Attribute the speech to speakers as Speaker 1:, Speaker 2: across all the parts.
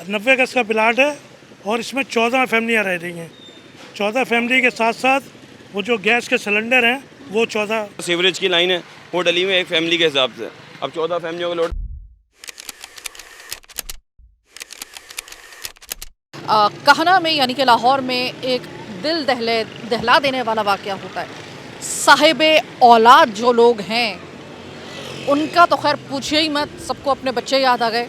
Speaker 1: 90 गज का प्लाट है और इसमें 14 फैमिलियाँ रह रही हैं। 14 फैमिली के साथ साथ वो जो गैस के सिलेंडर हैं वो 14
Speaker 2: सीवरेज की लाइन है वो डली हुई है एक फैमिली के हिसाब से। अब 14 फैमिलियों को लोड
Speaker 3: कहना में यानी कि लाहौर में एक दिल दहला देने वाला वाक़या होता है। साहिब औलाद जो लोग हैं उनका तो खैर पूछिए ही मत, सबको अपने बच्चे याद आ गए।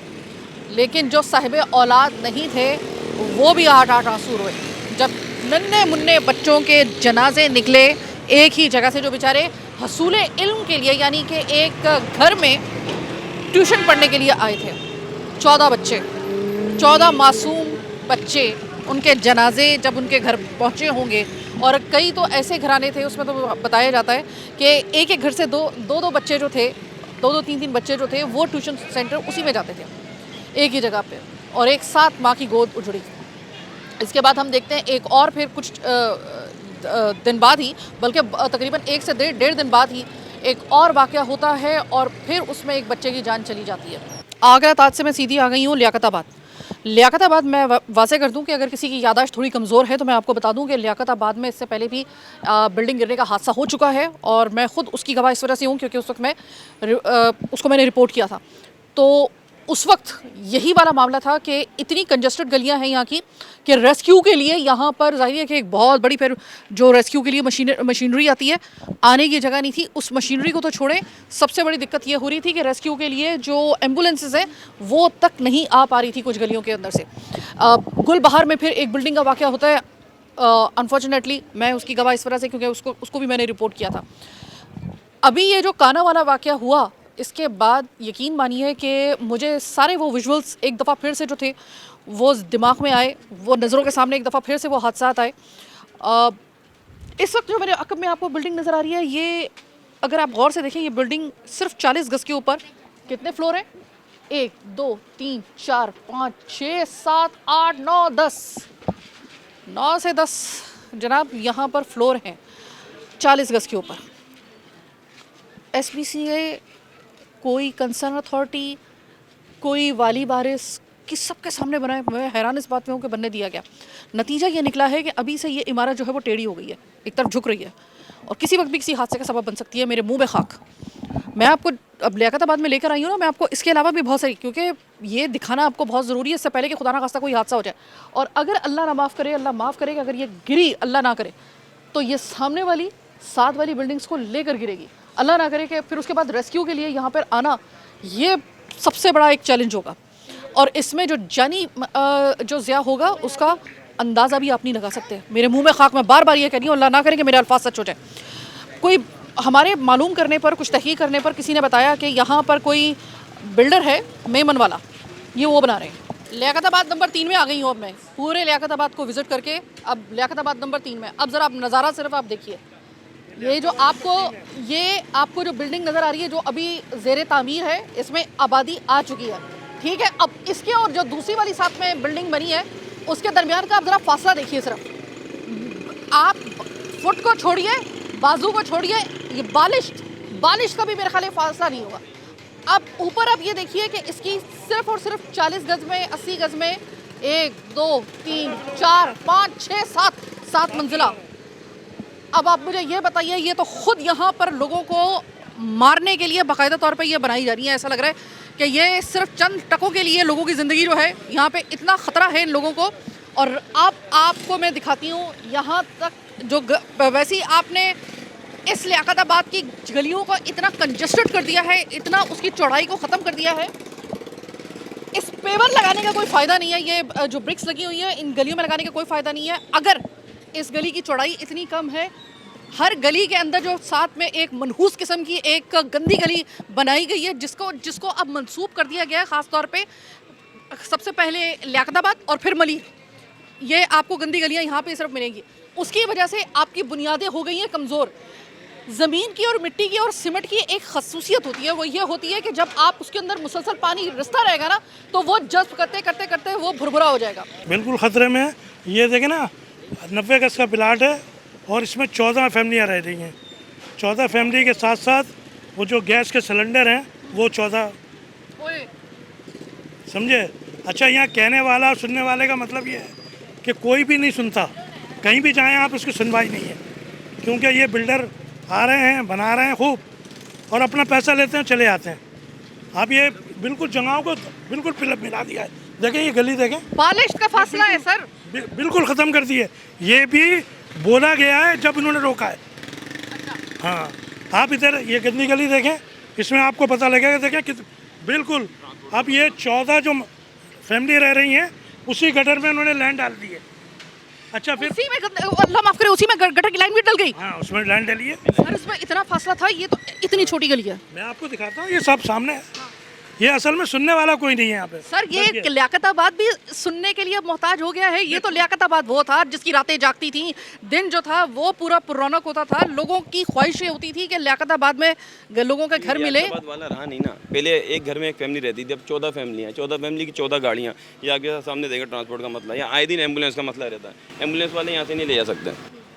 Speaker 3: लेकिन जो साहिब औलाद नहीं थे वो भी आठ आंसू रोए जब नन्हे मुन्ने बच्चों के जनाजे निकले एक ही जगह से, जो बेचारे हसूल इल्म के लिए यानी कि एक घर में ट्यूशन पढ़ने के लिए आए थे। 14 बच्चे, 14 मासूम बच्चे, उनके जनाजे जब उनके घर पहुंचे होंगे, और कई तो ऐसे घराने थे उसमें तो बताया जाता है कि एक एक घर से दो बच्चे जो थे, दो तीन बच्चे जो थे वो ट्यूशन सेंटर उसी में जाते थे एक ही जगह पे, और एक साथ माँ की गोद उजड़ी। इसके बाद हम देखते हैं एक और फिर कुछ दिन बाद ही, बल्कि तकरीबन 1 से डेढ़ दिन बाद ही एक और वाक़या होता है और फिर उसमें एक बच्चे की जान चली जाती है। आगरा ताज से मैं सीधी आ गई हूँ लियाकताबाद। मैं वाज़े कर दूं कि अगर किसी की याददाश्त थोड़ी कमज़ोर है तो मैं आपको बता दूं कि लियाकताबाद में इससे पहले भी बिल्डिंग गिरने का हादसा हो चुका है, और मैं ख़ुद उसकी गवाह इस वजह से हूँ क्योंकि उस वक्त उसको मैंने रिपोर्ट किया था। तो उस वक्त यही वाला मामला था कि इतनी कंजस्टेड गलियां हैं यहाँ की कि रेस्क्यू के लिए यहाँ पर जाहिर है कि एक बहुत बड़ी फिर जो रेस्क्यू के लिए मशीनरी आती है, आने की जगह नहीं थी। उस मशीनरी को तो छोड़ें, सबसे बड़ी दिक्कत ये हो रही थी कि रेस्क्यू के लिए जो एम्बुलेंसेस हैं वो तक नहीं आ पा रही थी कुछ गलियों के अंदर से। गुलबहार में फिर एक बिल्डिंग का वाक़या होता है। अनफॉर्चुनेटली मैं उसकी गवाह इस वजह से क्योंकि उसको भी मैंने रिपोर्ट किया था। अभी ये जो काना वाला वाक़या हुआ, इसके बाद यकीन मानिए कि मुझे सारे वो विजुअल्स एक दफ़ा फिर से जो थे वो दिमाग में आए, वो नज़रों के सामने एक दफ़ा फिर से वो हादसात आए। इस वक्त जो मेरे अकब में आपको बिल्डिंग नज़र आ रही है, ये अगर आप गौर से देखें, ये बिल्डिंग सिर्फ 40 गज के ऊपर कितने फ्लोर हैं? 1 2 3 4 5 6 7 8 9 10 9 से 10 जनाब यहाँ पर फ्लोर हैं 40 गज के ऊपर। SPCA, कोई कंसर्न अथॉरिटी, कोई वाली वारिस, किस सबके सामने बनाए। मैं हैरान इस बात में हूँ कि बनने दिया गया। नतीजा ये निकला है कि अभी से ये इमारत जो है वो टेढ़ी हो गई है, एक तरफ झुक रही है, और किसी वक्त भी किसी हादसे का सबब बन सकती है। मेरे मुंह में खाक। मैं आपको अब लियाकताबाद में लेकर आई हूँ ना, मैं आपको इसके अलावा भी बहुत सारी, क्योंकि ये दिखाना आपको बहुत ज़रूरी है इससे पहले कि खुदा ना खास्ता कोई हादसा हो जाए। और अगर अल्लाह ना माफ़ करे, अल्लाह माफ़ करे कि अगर ये गिरी, अल्लाह ना करे, तो ये सामने वाली 7 वाली बिल्डिंग्स को लेकर गिरेगी। अल्लाह ना करे कि फिर उसके बाद रेस्क्यू के लिए यहाँ पर आना, ये सबसे बड़ा एक चैलेंज होगा। और इसमें जो जानी जो ज़िया होगा उसका अंदाज़ा भी आप नहीं लगा सकते। मेरे मुंह में खाक। मैं बार बार ये कह रही हूँ, अल्लाह ना करे कि मेरे अल्फाज सच हो जाए। कोई हमारे मालूम करने पर, कुछ तहकीक करने पर किसी ने बताया कि यहाँ पर कोई बिल्डर है मेमन वाला, ये वो बना रहे हैं। लियाकताबाद नंबर 3 में आ गई हूँ अब मैं, पूरे लियाकताबाद को विज़िट करके। अब लियाकताबाद नंबर 3 में अब ज़रा आप नज़ारा सिर्फ आप देखिए। ये आपको जो बिल्डिंग नज़र आ रही है जो अभी ज़ेरे तामीर है, इसमें आबादी आ चुकी है, ठीक है। अब इसके और जो दूसरी वाली साथ में बिल्डिंग बनी है उसके दरमियान का आप ज़रा फासला देखिए। सिर्फ आप फुट को छोड़िए, बाजू को छोड़िए, ये बालिश का भी मेरे ख्याल फासला नहीं होगा। अब ऊपर आप ये देखिए कि इसकी सिर्फ और सिर्फ 40 गज में, 80 गज में 1 2 3 4 5 6 7 मंजिला। अब आप मुझे ये बताइए, ये तो खुद यहाँ पर लोगों को मारने के लिए बाकायदा तौर पे ये बनाई जा रही है। ऐसा लग रहा है कि ये सिर्फ चंद टकों के लिए लोगों की ज़िंदगी जो है, यहाँ पे इतना ख़तरा है इन लोगों को। और आपको मैं दिखाती हूँ यहाँ तक जो वैसे ही आपने इस लियाकताबाद की गलियों को इतना कंजस्टेड कर दिया है, इतना उसकी चौड़ाई को ख़त्म कर दिया है। इस पेवर लगाने का कोई फ़ायदा नहीं है, ये जो ब्रिक्स लगी हुई है इन गलियों में लगाने का कोई फ़ायदा नहीं है। अगर इस गली की चौड़ाई इतनी कम है, हर गली के अंदर जो साथ में एक मनहूस किस्म की एक गंदी गली बनाई गई है, जिसको अब मंसूब कर दिया गया है ख़ास तौर पे सबसे पहले लियाकताबाद और फिर मलीर। ये आपको गंदी गलियां यहाँ पे सिर्फ मिलेंगी। उसकी वजह से आपकी बुनियादें हो गई हैं कमज़ोर। ज़मीन की और मिट्टी की और सीमेंट की एक खसूसियत होती है, वो ये होती है कि जब आप उसके अंदर मुसलसल पानी रिसता रहेगा ना, तो वो जज्ब करते करते करते वो भुरभुरा हो जाएगा।
Speaker 1: बिल्कुल ख़तरे में है। ये देखें ना, 90 गज का प्लाट है और इसमें 14 फैमिलियाँ रह रही हैं। 14 फैमिली के साथ साथ वो जो गैस के सिलेंडर हैं वो 14, समझे। अच्छा, यहाँ कहने वाला और सुनने वाले का मतलब ये है कि कोई भी नहीं सुनता, कहीं भी जाएं आप उसकी सुनवाई नहीं है, क्योंकि ये बिल्डर आ रहे हैं, बना रहे हैं खूब और अपना पैसा लेते हैं, चले आते हैं। आप ये बिल्कुल जगहों को बिल्कुल फिलअप मिला दिया है। देखें ये गली देखें,
Speaker 3: पॉलिश का फासला है सर।
Speaker 1: बिल्कुल ख़त्म कर दी है। ये भी बोला गया है जब इन्होंने रोका है। हाँ, आप इधर ये गंदी गली देखें, इसमें आपको पता लगेगा। देखें कि बिल्कुल अब ये 14 जो फैमिली रह रही हैं उसी गटर में उन्होंने लैंड डाल दी है। अच्छा, फिर
Speaker 3: उसी में अल्लाह माफ करे, उसी में गटर की लाइन भी डल गई।
Speaker 1: हाँ, उसमें लैंड डाली है।
Speaker 3: सर इसमें इतना फासला था, ये तो इतनी छोटी गली है।
Speaker 1: मैं आपको दिखाता हूँ, ये सब सामने है। ये असल में सुनने वाला कोई नहीं है यहाँ पे।
Speaker 3: सर ये लियाकताबाद भी सुनने के लिए मोहताज हो गया है। ये तो लियाकताबाद वो था जिसकी रातें जागती थी, दिन जो था वो पूरा रौनक होता था, लोगों की ख्वाहिशें होती थी कि लियाकताबाद में लोगों के घर मिले।
Speaker 2: लियाकताबाद वाला रहा नहीं ना। पहले एक घर में एक फैमिली रहती थी, अब 14 फैमिली हैं। 14 फैमिली की 14 गाड़ियाँ। ये आगे सामने देखें, ट्रांसपोर्ट का मसला, यहाँ आए दिन एम्बुलेंस का मसला रहता है। एम्बुलेंस वाले यहाँ से नहीं ले जा सकते,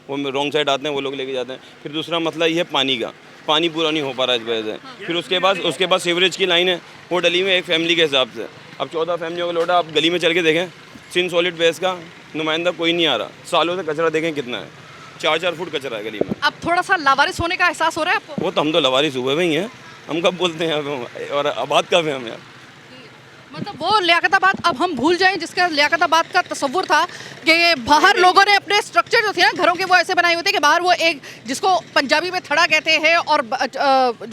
Speaker 2: वो रॉन्ग साइड आते हैं, वो लोग लेके जाते हैं। फिर दूसरा मसला ये है पानी का, पानी पूरा नहीं हो पा रहा है इस वजह से। फिर उसके बाद सीवरेज की लाइन है, वो डली में एक फैमिली के हिसाब से। अब 14 फैमिलियों का लोड है। आप गली में चल के देखें, सिन सॉलिड वेस्ट का नुमाइंदा कोई नहीं आ रहा। सालों से कचरा देखें कितना है, 4-4 फुट कचरा है गली में।
Speaker 3: अब थोड़ा सा लावारिस होने का एहसास हो रहा है आपको?
Speaker 2: वो तो हम तो लवारिस हुए हुए ही हैं, हम कब बोलते हैं और आबाद कब हैं हम यार।
Speaker 3: मतलब वो लियाकताबाद अब हम भूल जाएं जिसका लियाकताबाद का तस्वुर था कि बाहर लोगों ने अपने स्ट्रक्चर जो थे ना घरों के, वो ऐसे बनाए होते कि बाहर वो एक जिसको पंजाबी में थड़ा कहते हैं और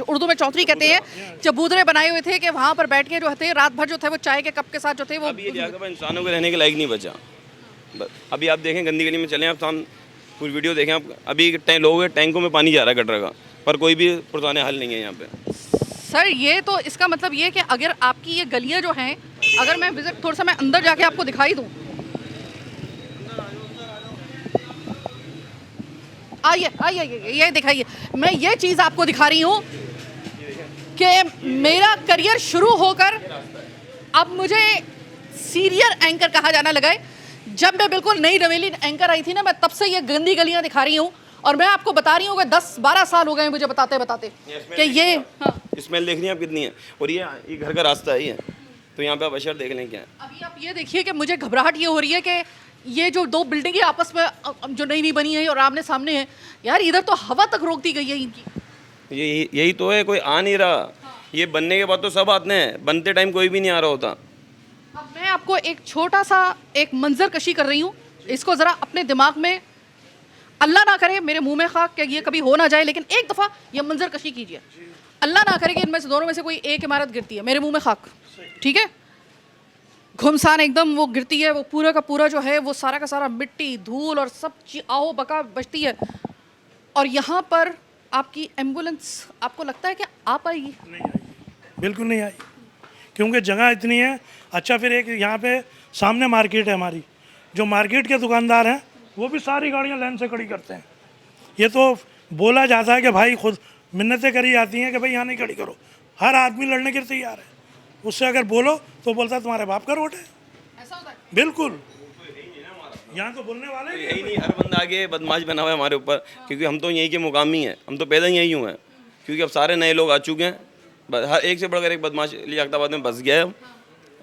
Speaker 3: उर्दू में चौधरी कहते हैं, चबूतरे बनाए हुए थे कि वहाँ पर बैठ के जो थे रात भर जो थे वो चाय के कप के साथ जो थे वो।
Speaker 2: अभी ये लियाकताबाद इंसानों के रहने के लायक नहीं बचा। अभी आप देखें गंदी गली में चलें, आप सामने पूरी वीडियो देखें आप, अभी लोगों के टैंकों में पानी जा रहा है गटर का, पर कोई भी पुराने हल नहीं है यहाँ पे।
Speaker 3: सर ये तो इसका मतलब ये कि अगर आपकी ये गलियाँ जो हैं, अगर मैं विजिट थोड़ा सा मैं अंदर जाके आपको दिखाई दूँ, आइए आइए ये दिखाइए, मैं ये चीज़ आपको दिखा रही हूँ कि मेरा करियर शुरू होकर अब मुझे सीरियल एंकर कहा जाना लगा है। जब मैं बिल्कुल नई नवेली एंकर आई थी ना, मैं तब से ये गंदी गलियाँ दिखा रही हूँ और मैं आपको बता रही हूँ कि 10-12 साल हो गए मुझे बताते बताते कि ये। हाँ,
Speaker 2: स्मेल देख रही हैं आप कितनी है, और ये घर का रास्ता है ये, तो यहाँ पे आप अशर देख लें क्या।
Speaker 3: अभी आप ये देखिए कि मुझे घबराहट ये हो रही है कि ये जो दो बिल्डिंगें आपस में जो नई नई बनी है और आमने सामने है, यार इधर तो हवा तक रोक दी गई है इनकी।
Speaker 2: यही तो है, कोई आ नहीं रहा। ये बनने के बाद तो सब आते हैं, बनते टाइम कोई भी नहीं आ रहा होता।
Speaker 3: अब मैं आपको एक छोटा सा एक मंजर कशी कर रही हूँ, इसको ज़रा अपने दिमाग में, अल्लाह ना करे मेरे मुंह में खाक कि ये कभी हो ना जाए, लेकिन एक दफ़ा ये मंजर कशी कीजिए। अल्लाह ना करे कि इनमें से दोनों में से कोई एक इमारत गिरती है, मेरे मुंह में खाक, ठीक है, घुमसान एकदम वो गिरती है, वो पूरा का पूरा जो है वो सारा का सारा मिट्टी धूल और सब आओ बका बचती है, और यहाँ पर आपकी एम्बुलेंस आपको लगता है कि आ पाएगी?
Speaker 1: नहीं आई, बिल्कुल नहीं आई, क्योंकि जगह इतनी है। अच्छा, फिर एक यहाँ पे सामने मार्केट है हमारी, जो मार्केट के दुकानदार हैं वो भी सारी गाड़ियाँ लाइन से खड़ी करते हैं। ये तो बोला जाता है कि भाई खुद मिन्नतें करी जाती हैं कि भाई यहाँ नहीं खड़ी करो, हर आदमी लड़ने के लिए तैयार है। उससे अगर बोलो तो बोलता है तुम्हारे बाप का रोड है।
Speaker 3: ऐसा होता है?
Speaker 1: बिल्कुल, यहाँ तो बोलने वाले ही
Speaker 2: यही नहीं, हर बंदा आगे बदमाश बना हुआ है हमारे ऊपर, क्योंकि हम तो यहीं के मुकामी हैं, हम तो पैदा यहीं हुए हैं। क्योंकि अब सारे नए लोग आ चुके हैं, हर एक से बढ़कर एक बदमाश लियाकताबाद में बस गया है।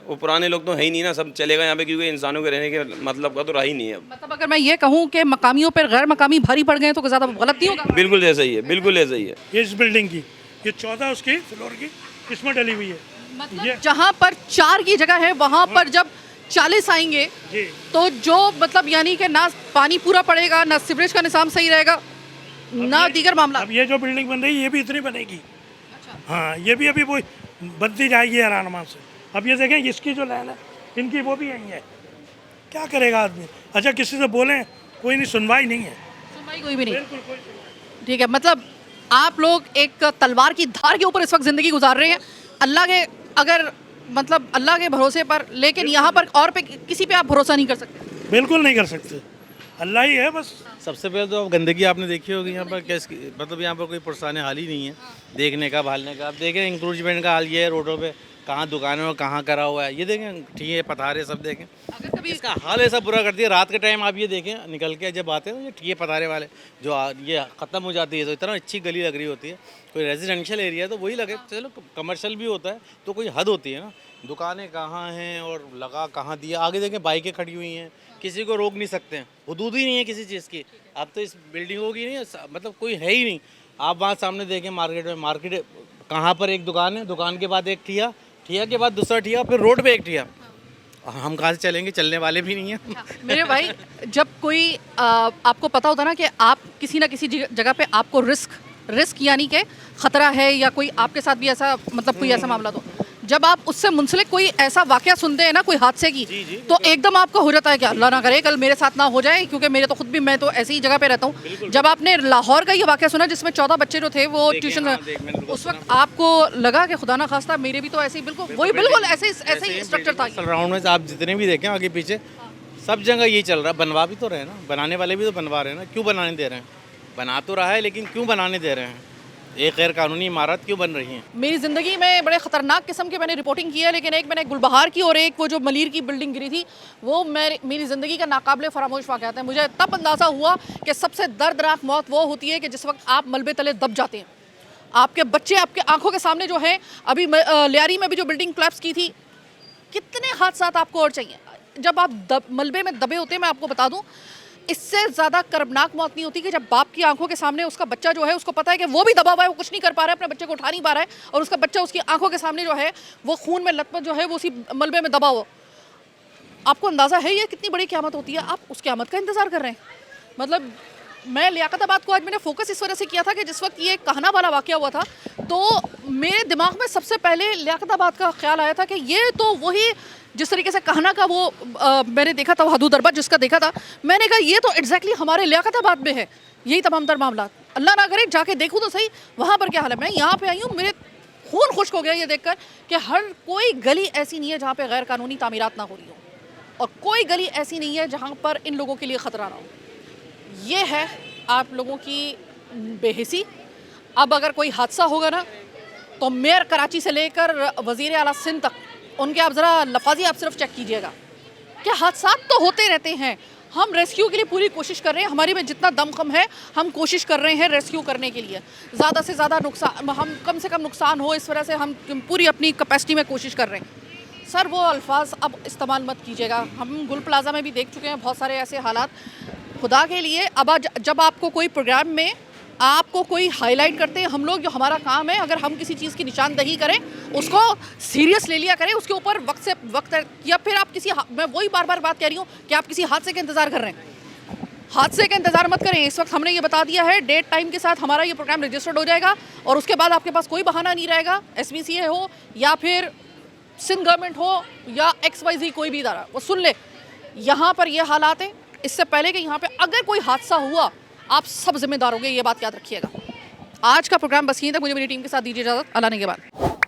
Speaker 2: वो पुराने लोग तो है ही नहीं ना, सब चले गए यहाँ पे, क्योंकि इंसानों के रहने के मतलब का तो रहा ही नहीं है।
Speaker 3: मतलब अगर मैं ये कहूँ कि मकामियों पर गैर मकामी भारी पड़ गए तो ज़्यादा गलत नहीं होगा?
Speaker 2: बिल्कुल ऐसा ही है, बिल्कुल ऐसा ही है।
Speaker 1: ये इस बिल्डिंग की, ये 14 उसकी फ्लोर की इसमें डली हुई है।
Speaker 3: मतलब जहाँ पर 4 की जगह है वहाँ पर जब 40 आएंगे
Speaker 1: जी,
Speaker 3: तो जो मतलब यानी कि ना पानी पूरा पड़ेगा, ना सीवरेज का निज़ाम सही रहेगा, ना दीगर मामला।
Speaker 1: अब ये जो बिल्डिंग बन रही है ये भी इतनी बनेगी। हाँ, ये भी अभी वो बनती जाएगी आराम से। अब ये देखें इसकी जो लाइन है इनकी वो भी यही है, क्या करेगा आदमी। अच्छा, किसी से बोलें कोई नहीं, सुनवाई नहीं है,
Speaker 3: सुनवाई कोई भी नहीं।
Speaker 1: बिल्कुल कोई सुनवाई।
Speaker 3: ठीक है, मतलब आप लोग एक तलवार की धार के ऊपर इस वक्त ज़िंदगी गुजार रहे हैं, अल्लाह के अगर मतलब अल्लाह के भरोसे पर, लेकिन यहाँ पर और पे किसी पे आप भरोसा नहीं कर सकते?
Speaker 1: बिल्कुल नहीं कर सकते, अल्लाह ही है बस।
Speaker 4: सबसे पहले तो अब गंदगी आपने देखी होगी यहाँ पर, कैसे मतलब यहाँ पर कोई पुरसाने हाल ही नहीं है देखने का, भालने का। आप देखें इंक्रोचमेंट का हाल ये है, रोडों पे कहाँ दुकानों में कहाँ करा हुआ है, ये देखें ठिये पथारे सब देखें।
Speaker 3: अगर कभी
Speaker 4: इसका हाल ऐसा बुरा कर दिया, रात के टाइम आप ये देखें निकल के जब आते हैं ना, ये ठिये पथारे वाले जो ये ख़त्म हो जाती है, तो इतना अच्छी गली लग रही होती है। कोई रेजिडेंशियल एरिया है तो वही लगे, चलो कमर्शियल भी होता है तो कोई हद होती है ना। दुकानें कहाँ हैं और लगा कहाँ दिया। आगे देखें बाइकें खड़ी हुई हैं, किसी को रोक नहीं सकते हैं, हुदूद ही नहीं है किसी चीज़ की। अब तो इस बिल्डिंगों की नहीं है, मतलब कोई है ही नहीं। आप वहाँ सामने देखें मार्केट में, मार्केट कहाँ पर एक दुकान है, दुकान के बाद एक ठिया, ठिया के बाद दूसरा ठिया, फिर रोड पे एक ठिया। हम कहाँ से चलेंगे, चलने वाले भी नहीं हैं।
Speaker 3: मेरे भाई, जब कोई आपको पता होता ना कि आप किसी ना किसी जगह पे आपको रिस्क यानी कि खतरा है, या कोई आपके साथ भी ऐसा, मतलब कोई ऐसा मामला, तो जब आप उससे मुंसलिक कोई ऐसा वाकया सुनते हैं ना, कोई हादसे की, तो एकदम आपका हो जाता है कि अल्लाह ना करे कल मेरे साथ ना हो जाए, क्योंकि मेरे तो खुद भी, मैं तो ऐसी ही जगह पे रहता हूँ। जब आपने लाहौर का ये वाकया सुना जिसमें 14 बच्चे जो थे वो ट्यूशन, उस वक्त आपको लगा कि खुदा ना खास्ता मेरे भी तो ऐसे ही बिल्कुल ऐसे ही स्ट्रक्चर था।
Speaker 4: राउंड में आप जितने भी देखें आगे पीछे सब जगह यही चल रहा है। बनवा भी तो रहे हैं ना, बनाने वाले भी तो बनवा रहे हैं ना, क्यों बनाने दे रहे हैं? बना तो रहा है लेकिन क्यों बनाने दे रहे हैं? एक गैर कानूनी इमारत क्यों बन रही है?
Speaker 3: मेरी ज़िंदगी में बड़े ख़तरनाक किस्म के मैंने रिपोर्टिंग की है, लेकिन एक मैंने गुलबहार की और एक वो जो मलीर की बिल्डिंग गिरी थी, वो मेरी ज़िंदगी का नाकाबिले फरामोश वाक़यात है। मुझे तब अंदाज़ा हुआ कि सबसे दर्दनाक मौत वो होती है कि जिस वक्त आप मलबे तले दब जाते हैं, आपके बच्चे आपके आंखों के सामने जो है। अभी लियारी में भी जो बिल्डिंग कोलैप्स की थी, कितने हादसात आपको और चाहिए? जब आप मलबे में दबे होते हैं, मैं आपको बता दूं, इससे ज़्यादा कर्बनाक मौत नहीं होती कि जब बाप की आंखों के सामने उसका बच्चा जो है, उसको पता है कि वो भी दबा हुआ है, वो कुछ नहीं कर पा रहा है, अपने बच्चे को उठा नहीं पा रहा है, और उसका बच्चा उसकी आंखों के सामने जो है वो खून में लथपथ जो है वो उसी मलबे में दबा हुआ। आपको अंदाज़ा है ये कितनी बड़ी क़यामत होती है? आप उस क़यामत का इंतज़ार कर रहे हैं। मतलब मैं लियाकताबाद को आज मैंने फोकस इस वजह से किया था कि जिस वक्त ये कहना वाला वाक़या हुआ था, तो मेरे दिमाग में सबसे पहले लियाकताबाद का ख्याल आया था कि ये तो वही जिस तरीके से कहना का वो मैंने देखा था, हदूद अरबत जिसका देखा था, मैंने कहा ये तो एग्जैक्टली हमारे लियाकताबाद में है, यही तमाम तर मामला। अल्लाह ना करे जाके देखूँ तो सही वहाँ पर क्या हाल है। मैं यहाँ पे आई हूँ, मेरे खून खुश्क हो गया ये देखकर कि हर कोई गली ऐसी नहीं है जहाँ पे गैर कानूनी तामीरात ना हो रही हो, और कोई गली ऐसी नहीं है जहाँ पर इन लोगों के लिए ख़तरा ना हो। ये है आप लोगों की बेहिसी। अब अगर कोई हादसा होगा ना, तो मेयर कराची से लेकर वज़ीर आला सिंध तक, उनके आप ज़रा लफाजी आप सिर्फ चेक कीजिएगा कि हादसा तो होते रहते हैं। हम रेस्क्यू के लिए पूरी कोशिश कर रहे हैं, हमारी में जितना दमखम है हम कोशिश कर रहे हैं रेस्क्यू करने के लिए। ज़्यादा से ज़्यादा नुकसान, हम कम से कम नुकसान हो, इस वजह से हम पूरी अपनी कैपेसिटी में कोशिश कर रहे हैं। सर वो अल्फाज अब इस्तेमाल मत कीजिएगा। हम गुल प्लाजा में भी देख चुके हैं बहुत सारे ऐसे हालात। खुदा के लिए अब जब आपको कोई प्रोग्राम में आपको कोई हाईलाइट करते हैं, हम लोग जो हमारा काम है, अगर हम किसी चीज़ की निशानदही करें उसको सीरियस ले लिया करें, उसके ऊपर वक्त से वक्त, या फिर आप किसी, मैं वही बार बार बात कह रही हूँ कि आप किसी हादसे का इंतज़ार कर रहे हैं, हादसे का इंतज़ार मत करें। इस वक्त हमने ये बता दिया है, डेट टाइम के साथ हमारा ये प्रोग्राम रजिस्टर्ड हो जाएगा, और उसके बाद आपके पास कोई बहाना नहीं रहेगा। SBCA हो या फिर सिंध गवर्नमेंट हो या XYZ कोई भी इदारा, वो सुन ले यहाँ पर ये हालात हैं। इससे पहले कि यहाँ पे अगर कोई हादसा हुआ, आप सब जिम्मेदार होंगे, ये बात याद रखिएगा। आज का प्रोग्राम बस यहीं तक। मुझे मेरी टीम के साथ दीजिए इजाज़त। अल्लाह ने के बाद।